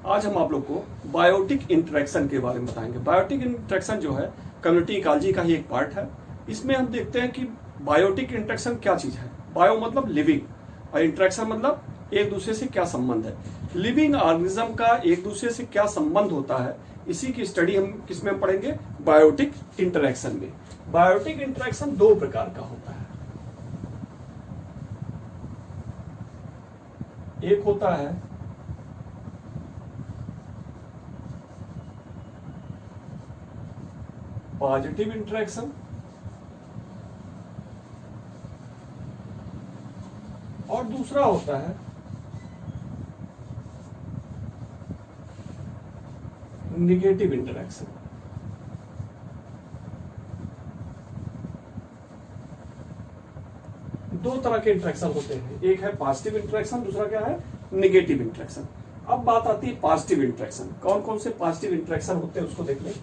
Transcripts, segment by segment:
आज हम आप लोग को बायोटिक इंटरेक्शन के बारे में बताएंगे। बायोटिक इंटरेक्शन जो है कम्युनिटी इकोलॉजी का ही एक पार्ट है। इसमें हम देखते हैं कि बायोटिक इंटरेक्शन क्या चीज है। बायो मतलब लिविंग और इंटरेक्शन मतलब एक दूसरे से क्या संबंध है। लिविंग ऑर्गेनिज्म का एक दूसरे से क्या संबंध होता है, इसी की स्टडी हम किसमें पढ़ेंगे, बायोटिक इंटरेक्शन में। बायोटिक इंटरेक्शन दो प्रकार का होता है। एक होता है पॉजिटिव इंटरेक्शन और दूसरा होता है निगेटिव इंटरेक्शन। दो तरह के इंटरेक्शन होते हैं, एक है पॉजिटिव इंटरेक्शन, दूसरा क्या है, निगेटिव इंटरेक्शन। अब बात आती है पॉजिटिव इंटरेक्शन। कौन कौन से पॉजिटिव इंटरेक्शन होते हैं उसको देख लें।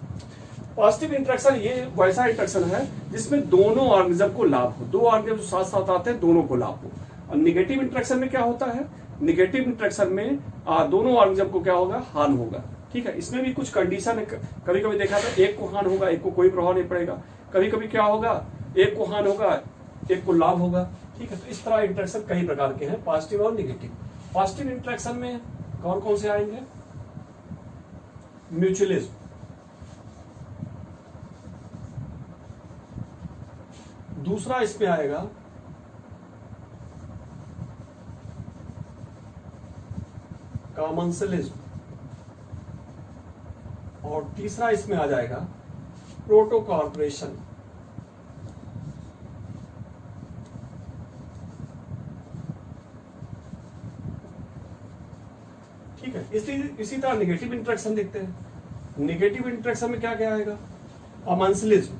पॉजिटिव इंटरेक्शन ये वैसा इंटरेक्शन है जिसमें दोनों ऑर्गेनिज्म को लाभ हो, दो ऑर्गेनिज्म साथ साथ आते हैं दोनों को लाभ हो। और निगेटिव इंटरेक्शन में क्या होता है, निगेटिव इंटरेक्शन में दोनों ऑर्गेनिज्म को क्या होगा, हानि होगा। ठीक है, इसमें भी कुछ कंडीशन है। कभी कभी देखा था एक को हानि होगा, एक को कोई प्रभाव नहीं पड़ेगा। कभी कभी क्या होगा, एक को हानि होगा, एक को लाभ होगा। ठीक है, तो इस तरह इंटरेक्शन कई प्रकार के हैं, पॉजिटिव और निगेटिव। पॉजिटिव इंटरेक्शन में कौन कौन से आएंगे, म्यूचुअलिज्म, दूसरा इसमें आएगा कॉमन्सलिज्म और तीसरा इसमें आ जाएगा प्रोटो कॉर्पोरेशन। ठीक है, इसी तरह निगेटिव इंटरेक्शन देखते हैं। निगेटिव इंटरेक्शन में क्या क्या आएगा, कॉमन्सलिज्म,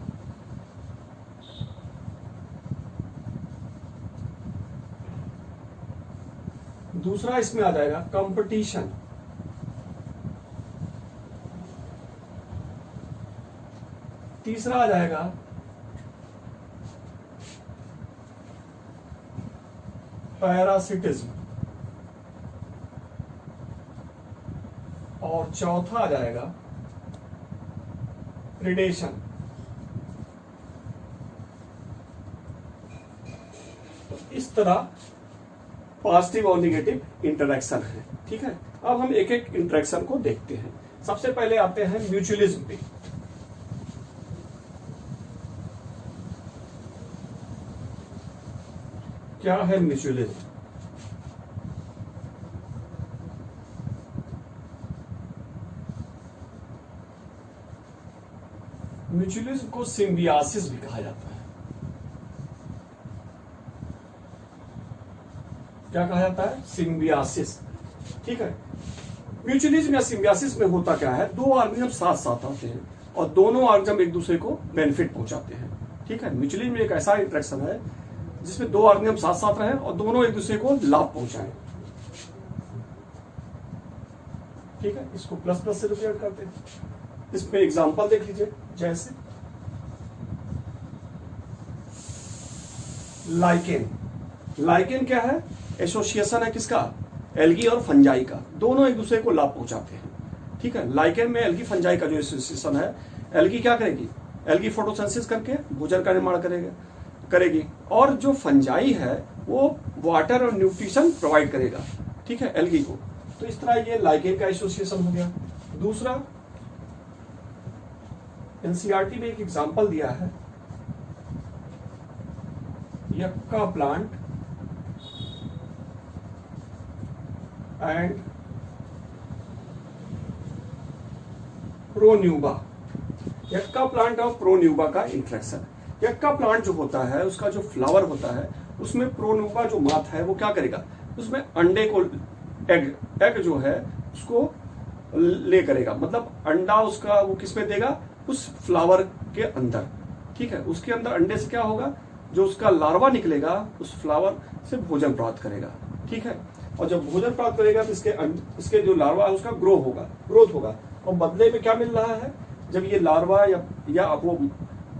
दूसरा इसमें आ जाएगा कंपटीशन, तीसरा आ जाएगा पैरासिटिज्म और चौथा आ जाएगा प्रेडेशन। तो इस तरह पॉजिटिव और निगेटिव इंटरेक्शन है। ठीक है, अब हम एक एक इंटरेक्शन को देखते हैं। सबसे पहले आते हैं म्यूचुअलिज्म पे। क्या है म्यूचुअलिज्म? म्यूचुअलिज्म को सिम्बियासिस भी कहा जाता है। क्या कहा जाता है, सिम्बियासिस। ठीक है, म्यूचुअलिज्म या सिम्बियासिस में होता क्या है, दो ऑर्गेनिज्म साथ साथ आते हैं और दोनों ऑर्गेनिज्म एक दूसरे को बेनिफिट पहुंचाते हैं। ठीक है, म्यूचुअलिज्म एक ऐसा इंटरेक्शन है जिसमें दो ऑर्गेनिज्म साथ साथ रहें और दोनों एक दूसरे को लाभ पहुंचाएं। ठीक है, इसको प्लस प्लस से रिप्रेजेंट करते हैं। इसमें एग्जांपल देख लीजिए, जैसे लाइकेन। लाइकेन क्या है, एसोसिएशन है किसका, एल्गी और फंजाई का, दोनों एक दूसरे को लाभ पहुंचाते हैं। ठीक है, लाइकेन में एल्गी फंजाई का जो एसोसिएशन है, एल्गी क्या करेगी, एल्गी फोटोसिंथेसिस करके भोजन का निर्माण करेगी और जो फंजाई है वो वाटर और न्यूट्रिशन प्रोवाइड करेगा। ठीक है, एल्गी को। तो इस तरह ये लाइकेन का एसोसिएशन हो गया। दूसरा एनसीईआरटी में एक एग्जांपल दिया है, यक्का प्लांट एंड प्रोन्यूबा। यक्का प्लांट और प्रोन्यूबा का इंटरेक्शन। यक्का प्लांट जो होता है उसका जो फ्लावर होता है उसमें प्रोन्यूबा जो मात है वो क्या करेगा, उसमें अंडे को एग जो है उसको ले करेगा, मतलब अंडा उसका वो किसमें देगा, उस फ्लावर के अंदर। ठीक है, उसके अंदर अंडे से क्या होगा, जो उसका लार्वा निकलेगा उस फ्लावर से भोजन प्राप्त करेगा। ठीक है, और जब भोजन प्राप्त करेगा तो इसके जो लार्वा है उसका ग्रोथ होगा और बदले में क्या मिल रहा है, जब ये लार्वा या वो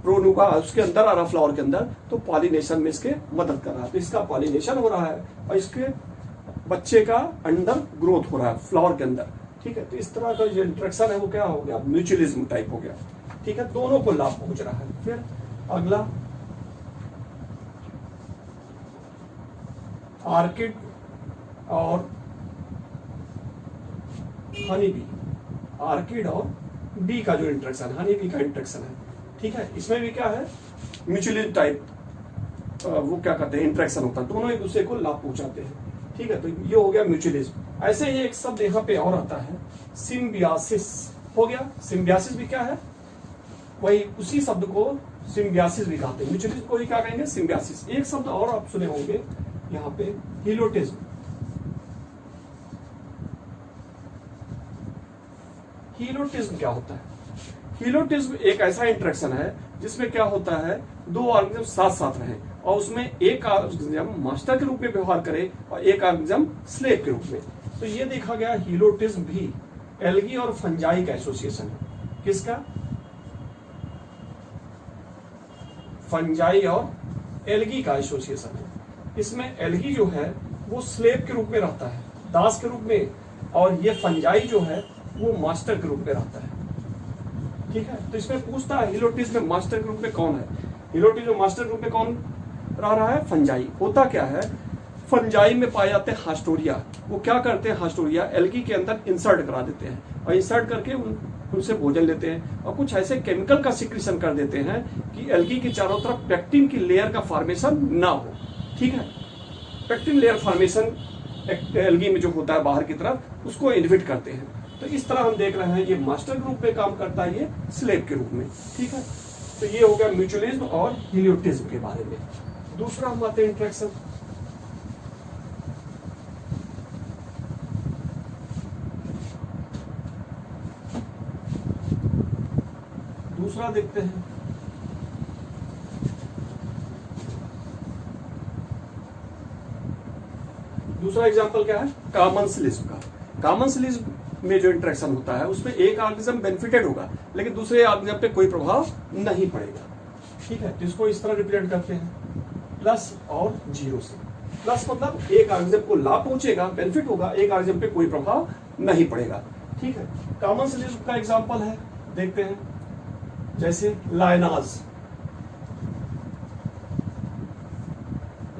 प्रोन्यूबा उसके अंदर आ रहा फ्लावर के अंदर, तो पॉलिनेशन में इसके मदद कर रहा है। तो इसका पॉलिनेशन हो रहा है और इसके बच्चे का अंदर ग्रोथ हो रहा है फ्लावर के अंदर। ठीक है, तो इस तरह का जो इंटरेक्शन है वो क्या हो गया, म्यूचुअलिज्म टाइप हो गया। ठीक है, दोनों को लाभ पहुंच रहा है। फिर अगला आर्किड और हनी बी, आर्किड और बी का जो इंटरेक्शन, हनी बी का इंटरेक्शन है। ठीक है, इसमें भी क्या है, म्यूचुअली टाइप वो क्या करते हैं, इंटरेक्शन होता है, दोनों एक दूसरे को लाभ पहुंचाते हैं। ठीक है, तो ये हो गया म्यूचुअलिज्म। ऐसे ही एक शब्द यहाँ पे और आता है, सिम्बियासिस हो गया। सिम्बियासिस भी क्या है, वही उसी शब्द को सिम्बियासिस भी कहते हैं, म्यूचुअलिज्म को ही क्या कहेंगे, सिम्बियासिस। एक शब्द और आप सुने होंगे यहाँ पे, हीलोटिज्म। हीलोटिज्म क्या होता है, हीलोटिज्म एक ऐसा इंटरेक्शन है जिसमें क्या होता है, दो ऑर्गेनिज्म साथ साथ रहें और उसमें एक ऑर्गेनिज्म मास्टर के रूप में व्यवहार करे और एक ऑर्गेनिज्म स्लेव के रूप में। तो ये देखा गया हीलोटिज्म भी एल्गी और फंजाई का एसोसिएशन है। किसका, फंजाई और एल्गी का एसोसिएशन है। इसमें एल्गी जो है वो स्लेव के रूप में रहता है, दास के रूप में, और ये फंजाई जो है वो मास्टर के रूप में रहता है। ठीक है, तो इसमें पूछता है हीलोटिज्म में मास्टर के रूप में कौन है, हीलोटिज्म में मास्टर के रूप में कौन रहा है, फंजाई। होता क्या है, फंजाई में पाए जाते हैं हास्टोरिया। वो क्या करते हैं, हास्टोरिया एल्गी के अंदर इंसर्ट करा देते हैं और इंसर्ट करके उनसे भोजन लेते हैं और कुछ ऐसे केमिकल का सिक्रीशन कर देते हैं कि एल्गी के चारों तरफ पेक्टिन की लेयर का फॉर्मेशन ना हो। ठीक है, पेक्टिन लेयर फॉर्मेशन एल्गी में जो होता है बाहर की तरफ, उसको इनहिबिट करते हैं। तो इस तरह हम देख रहे हैं, ये मास्टर के रूप में काम करता है, ये स्लेव के रूप में। ठीक है, तो ये हो गया म्यूचुअलिज्म और हीलियोटिज्म के बारे में। दूसरा हम आते हैं इंटरेक्शन। दूसरा देखते हैं, दूसरा एग्जांपल क्या है, कॉमन्सलिज्म का। कॉमन्सलिज्म में जो इंटरेक्शन होता है उसमें एक ऑर्गेनिज्म बेनिफिटेड होगा लेकिन दूसरे ऑर्गेनिज्म पे कोई प्रभाव नहीं पड़ेगा। ठीक है, जिसको इस तरह रिप्रेजेंट करते हैं प्लस और जीरो से। प्लस मतलब एक ऑर्गेनिज्म को लाभ पहुंचेगा, बेनिफिट होगा, एक ऑर्गेनिज्म पे कोई प्रभाव नहीं पड़ेगा। ठीक है, कॉमन्सलिज्म का एग्जांपल है, देखते हैं, जैसे लाइनाज।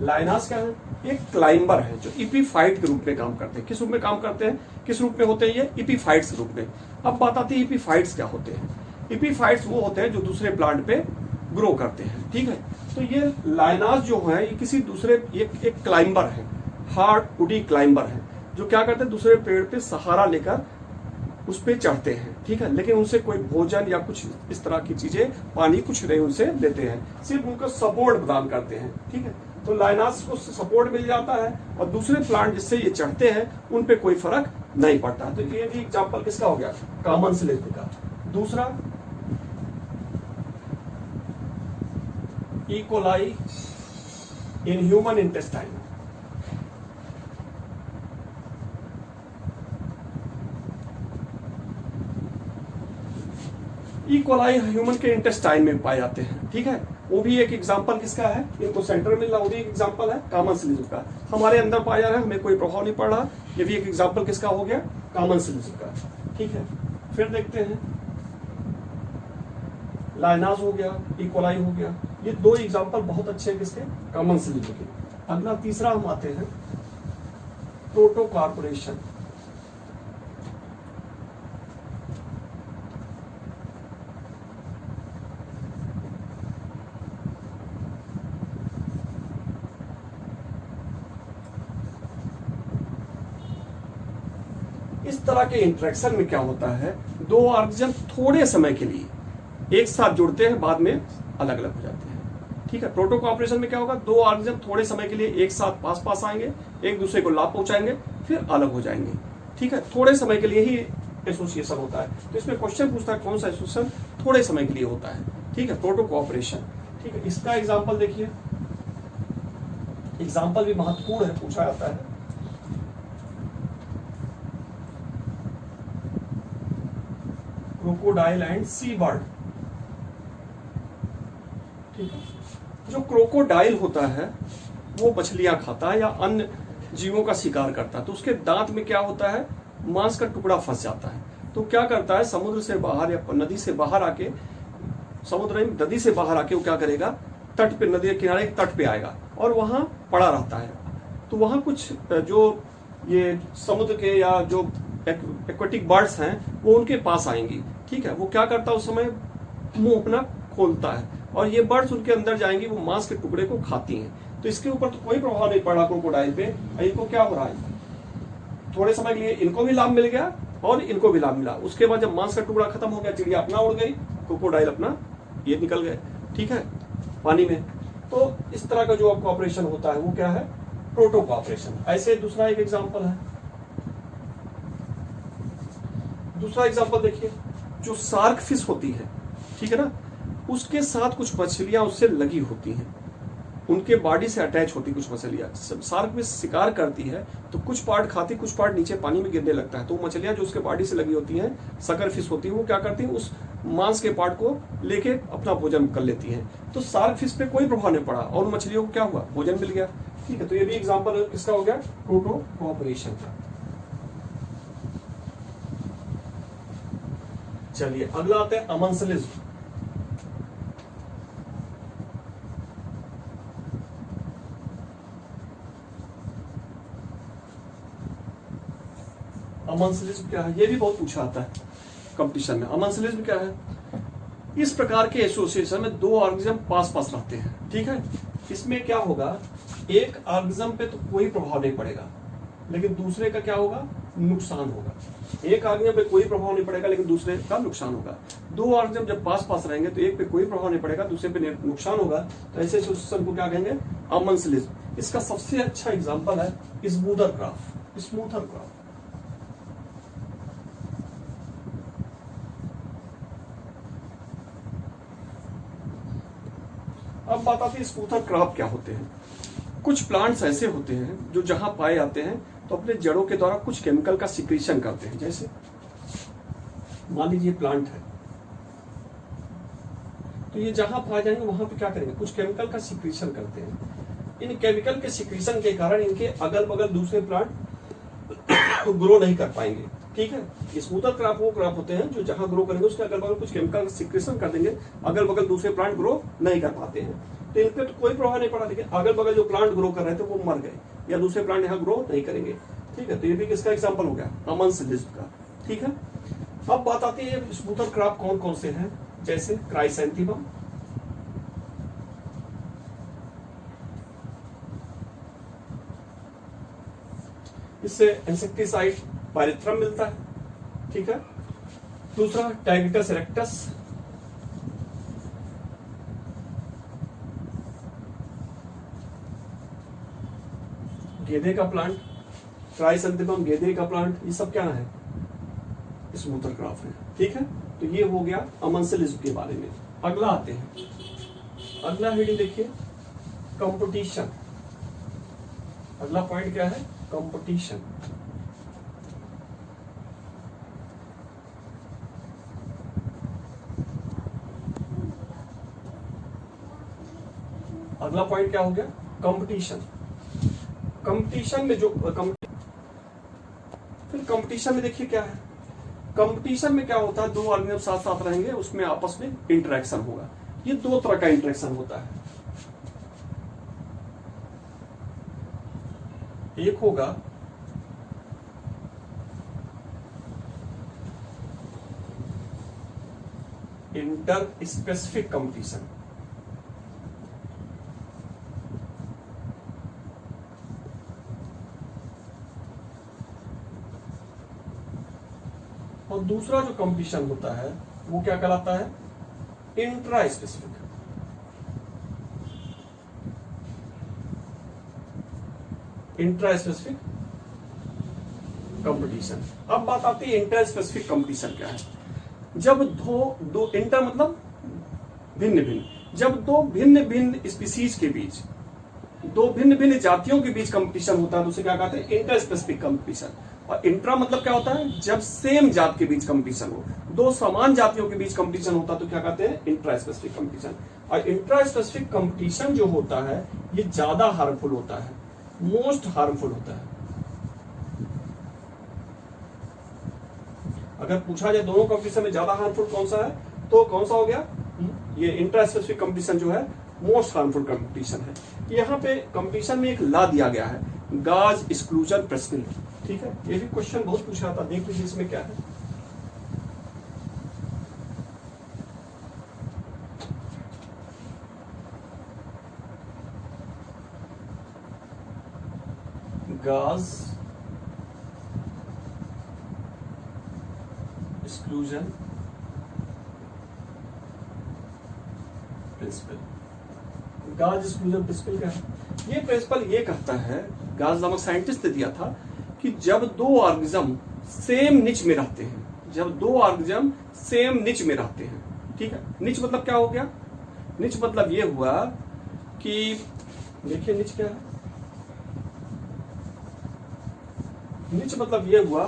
लाइनाज क्या है, एक क्लाइंबर है जो इपीफाइट के रूप में काम करते हैं। किस रूप में काम करते हैं, किस रूप में होते हैं ये, इपीफाइट्स के रूप में। अब बात आती है इपीफाइट्स क्या होते हैं। इपीफाइट्स वो होते हैं जो दूसरे प्लांट पे ग्रो करते हैं। ठीक है, तो ये लाइनाज जो है ये किसी दूसरे एक क्लाइंबर है, हार्ड वुडी क्लाइंबर है, जो क्या करते हैं, दूसरे पेड़ पे सहारा लेकर उस पे चढ़ते हैं। ठीक है, लेकिन उनसे कोई भोजन या कुछ इस तरह की चीजें, पानी कुछ नहीं उनसे लेते हैं, सिर्फ उनको सपोर्ट प्रदान करते हैं। ठीक है, तो लाइनास को सपोर्ट मिल जाता है और दूसरे प्लांट जिससे ये चढ़ते हैं उन पे कोई फर्क नहीं पड़ता। तो ये भी एग्जांपल किसका हो गया, कॉमन्सलिज्म का। दूसरा, E coli in human intestine. E coli human के इंटेस्टाइन में पाए जाते हैं। ठीक है, वो भी एक एग्जांपल किसका है, इनको सेंटर मिल रहा, वो भी एक एग्जांपल है कॉमन्सलिज्म का। हमारे अंदर पाया जा रहा है, हमें कोई प्रभाव नहीं पड़ रहा, ये भी एक एग्जांपल किसका हो गया, कॉमन्सलिज्म का। ठीक है, फिर देखते हैं, लाइनाज हो गया, ई कोलाई हो गया, ये दो एग्जांपल बहुत अच्छे हैं किसके, कॉमन्सलिज्म के। अगला तीसरा हम आते हैं, प्रोटो कॉर्पोरेशन। इस तरह के इंटरेक्शन में क्या होता है, दो ऑर्गेनिज्म थोड़े समय के लिए एक साथ जुड़ते हैं, बाद में अलग अलग हो जाते हैं। ठीक है, प्रोटो कॉर्पोरेशन में क्या होगा, दो ऑर्गेनिज्म थोड़े समय के लिए एक साथ पास पास आएंगे, एक दूसरे को लाभ पहुंचाएंगे, फिर अलग हो जाएंगे। ठीक है, थोड़े समय के लिए ही एसोसिएशन होता है। तो इसमें क्वेश्चन पूछता है कौन सा एसोसिएशन थोड़े समय के लिए होता है। ठीक है, प्रोटो कॉर्पोरेशन। ठीक है, इसका एग्जाम्पल देखिए, एग्जाम्पल भी महत्वपूर्ण है, पूछा जाता है। Crocodile and sea bird. ठीक है, जो क्रोकोडाइल होता है वो मछलियां खाता है या अन्य जीवों का शिकार करता है, तो उसके दांत में क्या होता है, मांस का टुकड़ा फंस जाता है। तो क्या करता है, समुद्र से बाहर या नदी से बाहर आके, समुद्र में नदी से बाहर आके वो क्या करेगा, तट पे, नदी के किनारे तट पे आएगा और वहां पड़ा रहता है। तो वहां कुछ जो ये समुद्र के या जो एक्वेटिक बर्ड्स हैं वो उनके पास आएंगी। ठीक है, वो क्या करता है, उस समय मुंह अपना खोलता है और ये बर्ड्स उनके अंदर जाएंगी, वो मांस के टुकड़े को खाती हैं। तो इसके ऊपर तो कोई प्रभाव नहीं पड़ा क्रोकोडाइल पे। इनको क्या हो रहा है, थोड़े समय के लिए इनको भी लाभ मिल गया और इनको भी लाभ मिला। उसके बाद जब मांस का टुकड़ा खत्म हो गया, चिड़िया अपना उड़ गई, क्रोकोडाइल अपना ये निकल गए। ठीक है, पानी में। तो इस तरह का जो आपका ऑपरेशन होता है वो क्या है, प्रोटो ऑपरेशन। ऐसे दूसरा एक एग्जांपल है, दूसरा एग्जांपल देखिए, जो शार्क फिश होती है, ठीक है ना, उसके साथ कुछ मछलियां उससे लगी होती हैं, उनके बॉडी से अटैच होती कुछ मछलियां। शार्क फिश शिकार करती है तो कुछ पार्ट खाती, कुछ पार्ट नीचे पानी में गिरने लगता है। तो मछलियां जो उसके बॉडी से लगी होती हैं, सकर फिश होती है, वो क्या करती है, उस मांस के पार्ट को लेके अपना भोजन कर लेती हैं। तो शार्क फिश पे कोई प्रभाव नहीं पड़ा और मछलियों को क्या हुआ, भोजन मिल गया। ठीक है, तो ये भी एग्जाम्पल किसका हो गया, प्रोटो कोऑपरेशन का। चलिए अगला आते हैं अमनसलिज्म। अमनसलिज्म क्या है, ये भी बहुत पूछा आता है कंपटीशन में। अमनसलिज्म क्या है, इस प्रकार के एसोसिएशन में दो ऑर्गेनिज्म पास पास रहते हैं। ठीक है, इसमें क्या होगा, एक ऑर्गेनिज्म पे तो कोई प्रभाव नहीं पड़ेगा लेकिन दूसरे का क्या होगा, नुकसान होगा। एक ऑर्गेनिज्म पे कोई प्रभाव नहीं पड़ेगा लेकिन दूसरे का नुकसान होगा। दो ऑर्गेनिज्म जब पास पास रहेंगे तो एक पे कोई प्रभाव नहीं पड़ेगा, दूसरे पे नुकसान होगा। तो ऐसे एसोसिएशन को क्या कहेंगे, अमनसलिज्म। इसका सबसे अच्छा एग्जाम्पल है स्मूथर क्राफ्ट। स्मूथर क्राफ्ट, अब बात आती है स्मूथर क्रॉप क्या होते हैं। कुछ प्लांट्स ऐसे होते हैं जो जहां पाए जाते हैं तो अपने जड़ों के द्वारा कुछ केमिकल का सिक्रीशन करते हैं। जैसे मान लीजिए प्लांट है, तो ये जहां पाए जाएंगे वहां पे क्या करेंगे, कुछ केमिकल का सिक्रीशन करते हैं। इन केमिकल के सिक्रीशन के कारण इनके अगल बगल दूसरे प्लांट ग्रो नहीं कर पाएंगे। ठीक है, स्मूथर क्रॉप वो क्रॉप होते हैं जो जहां ग्रो करेंगे उसके अगल बगल कुछ केमिकल सिक्रेशन कर देंगे, अगल बगल दूसरे प्लांट ग्रो नहीं कर पाते हैं। तो इन पे तो कोई प्रभाव नहीं पड़ा, लेकिन अगल बगल जो प्लांट ग्रो कर रहे थे वो मर गए या दूसरे प्लांट यहाँ ग्रो नहीं करेंगे। ठीक है, तो ये भी किसका एग्जाम्पल हो गया, अमनसलिज्म का। ठीक है, अब बात आती है स्मूथर क्रॉप कौन कौन से हैं, जैसे क्राइसैंथेमम, इससे इंसेक्टिसाइड पायरेथ्रम मिलता है। ठीक है, दूसरा टाइग्रिटस इरेक्टस, गेंदे का प्लांट, क्राइसैंथेमम गेंदे का प्लांट, ये सब क्या है, स्मूथर क्रॉप है। ठीक है, तो ये हो गया अमनसलिज्म के बारे में। अगला आते हैं, अगला हेडिंग देखिए, कंपटीशन। अगला पॉइंट क्या है, कंपटीशन। अगला पॉइंट क्या हो गया, कंपटीशन। कंपटीशन में जो फिर कंपटीशन में देखिए क्या है, कंपटीशन में क्या होता है, दो ऑर्गेनिज्म साथ साथ रहेंगे, उसमें आपस में इंटरेक्शन होगा। ये दो तरह का इंटरेक्शन होता है, एक होगा इंटर स्पेसिफिक कंपटीशन, और दूसरा जो कंपटीशन होता है वो क्या कहलाता है, intra specific. Intra specific competition. अब बात आती है इंटर स्पेसिफिक कंपटीशन क्या है, जब दो इंटर मतलब भिन्न भिन्न, जब दो भिन्न भिन्न स्पीसीज के बीच, दो भिन्न भिन्न जातियों के बीच कंपटीशन होता है तो उसे क्या कहते हैं, इंटर स्पेसिफिक कंपटीशन। और इंट्रा मतलब क्या होता है, जब सेम जात के बीच कंपटीशन हो, दो समान जातियों के बीच कंपटीशन होता है तो क्या कहते हैं, इंट्रा स्पेसिफिक कंपटीशन। और इंट्रा स्पेसिफिक कंपटीशन जो होता है ये ज्यादा हार्मफुल होता है, मोस्ट हार्मफुल होता है। अगर पूछा जाए दोनों कंपटीशन में ज्यादा हार्मफुल कौन सा है, तो कौन सा हो गया, ये इंट्रास्पेसिफिक कंपटीशन जो है मोस्ट हार्मफुल कंपटीशन है। यहाँ पे कंपटीशन में एक ला दिया गया है, गाज एक्सक्लूजन प्रिंसिपल। ठीक है, ये भी क्वेश्चन बहुत पूछा था, देख लीजिए इसमें क्या है। गाज एक्सक्लूजन प्रिंसिपल। गाज एक्सक्लूजन प्रिंसिपल क्या है? ये प्रिंसिपल ये कहता है, गाज नामक साइंटिस्ट ने दिया था कि जब दो ऑर्गेनिज्म सेम निच में रहते हैं, जब दो ऑर्गेनिज्म सेम निच में रहते हैं, ठीक है, निच मतलब क्या हो गया, निच मतलब ये हुआ कि देखिए निच क्या है, निच मतलब ये हुआ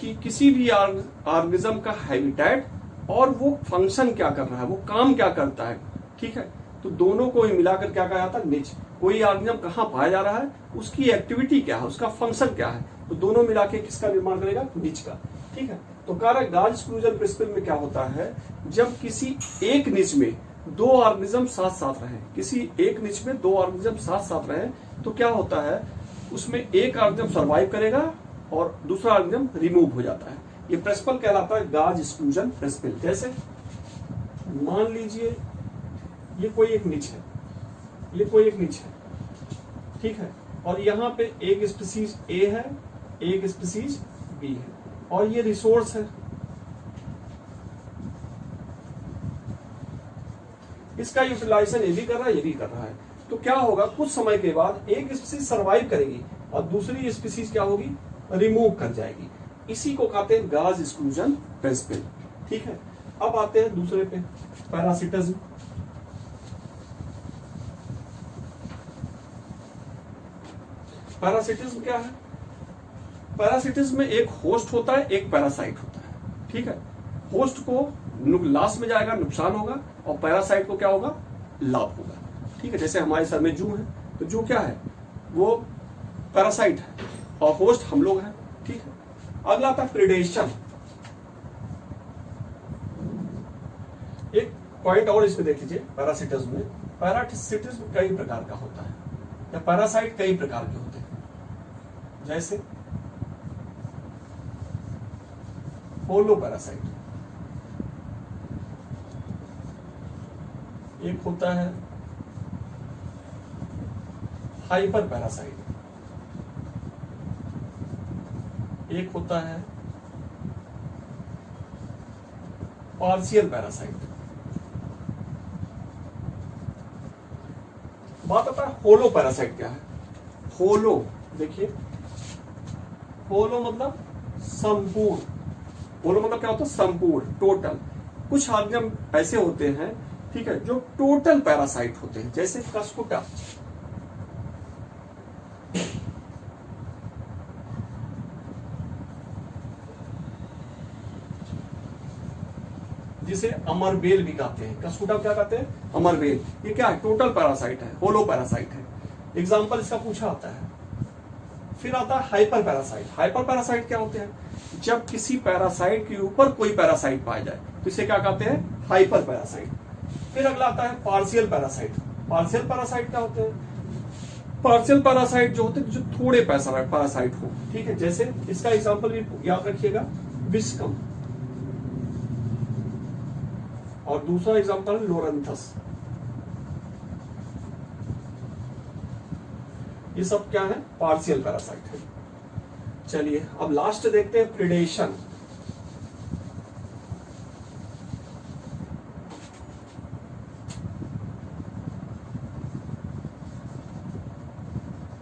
कि किसी भी ऑर्गेनिज्म का हैबिटेट और वो फंक्शन क्या कर रहा है, वो काम क्या करता है, ठीक है, तो दोनों को ही मिलाकर क्या कहा जाता है, निच। कोई ऑर्गेनिज्म कहाँ पाया जा रहा है, उसकी एक्टिविटी क्या है, उसका फंक्शन क्या है, तो दोनों मिला के किसका निर्माण करेगा, निच का। ठीक है, तो कारक गाज एक्सक्लूजन प्रिंसिपल में क्या होता है, जब किसी एक निच में दो ऑर्गेनिज्म साथ साथ रहे, किसी एक निच में दो ऑर्गेनिज्म साथ साथ रहे, तो क्या होता है, उसमें एक ऑर्गेनिज्म सर्वाइव करेगा और दूसरा ऑर्गेनिज्म रिमूव हो जाता है। ये प्रिंसिपल कहलाता है गाज एक्सक्लूजन प्रिंसिपल। जैसे मान लीजिए ये कोई एक निच है, ये कोई एक निच है, ठीक है, और यहाँ पे एक स्पीसीज ए है, एक स्पीसीज बी है, और ये रिसोर्स है, इसका यूटिलाइजेशन ये भी कर रहा है, ये भी कर रहा है, तो क्या होगा, कुछ समय के बाद एक स्पीसीज सर्वाइव करेगी और दूसरी स्पीसीज क्या होगी, रिमूव कर जाएगी। इसी को कहते हैं गाज एक्सक्लूजन प्रिंसिपल। ठीक है, अब आते हैं दूसरे पे, पैरासिटिज्म। पैरासिटिज्म क्या है, पैरासिटिज्म में एक होस्ट होता है, एक पैरासाइट होता है। ठीक है, होस्ट को लॉस में जाएगा, नुकसान होगा, और पैरासाइट को क्या होगा, लाभ होगा। ठीक है, जैसे हमारे सर में जू है, तो जू क्या है, वो पैरासाइट है और होस्ट हम लोग हैं। ठीक है, अगला आता है प्रीडेशन। एक पॉइंट और इसमें देख लीजिए, पैरासिटिज्म में, पैरासिटिज्म कई प्रकार का होता है, या पैरासाइट कई प्रकार के होते हैं। जैसे होलो पैरासाइट, एक होता है हाइपर पैरासाइट, एक होता है पार्शियल पैरासाइट। बात आता है होलो पैरासाइट क्या है। होलो देखिए, होलो मतलब संपूर्ण, होलो मतलब क्या होता है, संपूर्ण, टोटल। कुछ ऑर्गेनिज्म ऐसे होते हैं, ठीक है, जो टोटल पैरासाइट होते हैं, जैसे कस्कुटा, जिसे अमरबेल भी कहते हैं। कस्कुटा क्या कहते हैं, अमरबेल। ये क्या है, टोटल पैरासाइट है, होलो पैरासाइट है। एग्जाम्पल इसका पूछा आता है। फिर आता है हाइपर पैरासाइट। हाइपर पैरासाइट क्या होते हैं, जब किसी पैरासाइट के ऊपर कोई पैरासाइट पाया जाए तो इसे क्या कहते हैं, हाइपर पैरासाइट। फिर अगला आता है पार्शियल पैरासाइट। पार्शियल पैरासाइट क्या होते हैं, पार्शियल पैरासाइट जो होते हैं जो थोड़े पैरासाइट हो। ठीक है, जैसे इसका एग्जाम्पल भी याद रखिएगा, विस्कम, और दूसरा एग्जाम्पल है लोरेंथस। ये सब क्या है, पार्शियल पैरासाइट है। चलिए अब लास्ट देखते हैं, प्रीडेशन।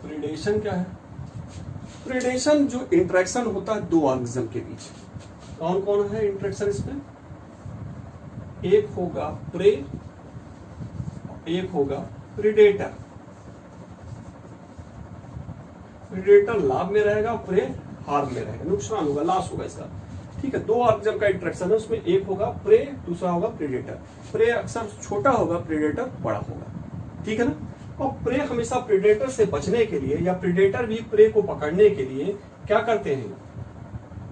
प्रीडेशन क्या है, प्रीडेशन जो इंटरेक्शन होता है दो ऑर्गेनिज्म के बीच। कौन कौन है इंटरेक्शन इसमें, एक होगा प्रे, एक होगा प्रीडेटर। प्रीडेटर लाभ में रहेगा, प्रे हार्म में रहेगा, नुकसान होगा, लॉस होगा इसका। ठीक है, दो ऑर्गेनिज्म का इंटरेक्शन है, उसमें एक होगा प्रे, दूसरा होगा प्रीडेटर। प्रे अक्सर छोटा होगा, प्रीडेटर बड़ा होगा। ठीक है ना, और प्रे हमेशा प्रीडेटर से बचने के लिए, या प्रीडेटर भी प्रे को पकड़ने के लिए क्या करते हैं,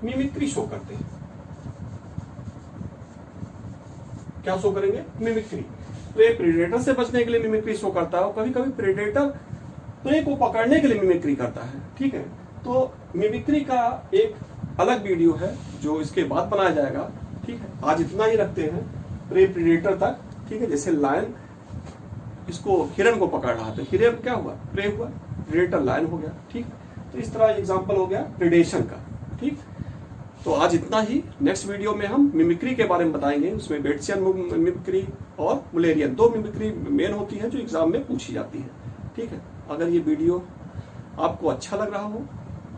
मिमिक्री शो करते हैं। क्या शो करेंगे? मिमिक्री। प्रे प्रेडेटर से बचने के लिए मिमिक्री शो करता है, और कभी कभी प्रेडेटर प्रे को पकड़ने के लिए मिमिक्री करता है। ठीक है, तो मिमिक्री का एक अलग वीडियो है जो इसके बाद बनाया जाएगा। ठीक है, आज इतना ही रखते हैं प्रे प्रेडेटर तक। ठीक है, जैसे लायन इसको हिरन को पकड़ रहा था, हिरन क्या हुआ? प्रे हुआ, प्रेडेटर लायन हो गया। ठीक, तो इस तरह एग्जांपल हो गया प्रेडेशन का। ठीक, तो आज इतना ही। नेक्स्ट वीडियो में हम मिमिक्री के बारे में बताएंगे। उसमें बेट्सियन मिमिक्री और मुलेरियन, दो मिमिक्री मेन होती है जो एग्जाम में पूछी जाती है। ठीक है, अगर ये वीडियो आपको अच्छा लग रहा हो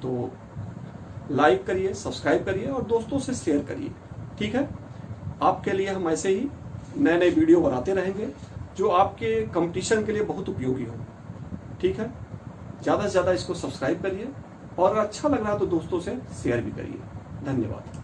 तो लाइक करिए, सब्सक्राइब करिए और दोस्तों से शेयर करिए। ठीक है, आपके लिए हम ऐसे ही नए नए वीडियो बनाते रहेंगे जो आपके कंपटीशन के लिए बहुत उपयोगी हो। ठीक है, ज़्यादा से ज़्यादा इसको सब्सक्राइब करिए और अच्छा लग रहा है तो दोस्तों से शेयर भी करिए। धन्यवाद।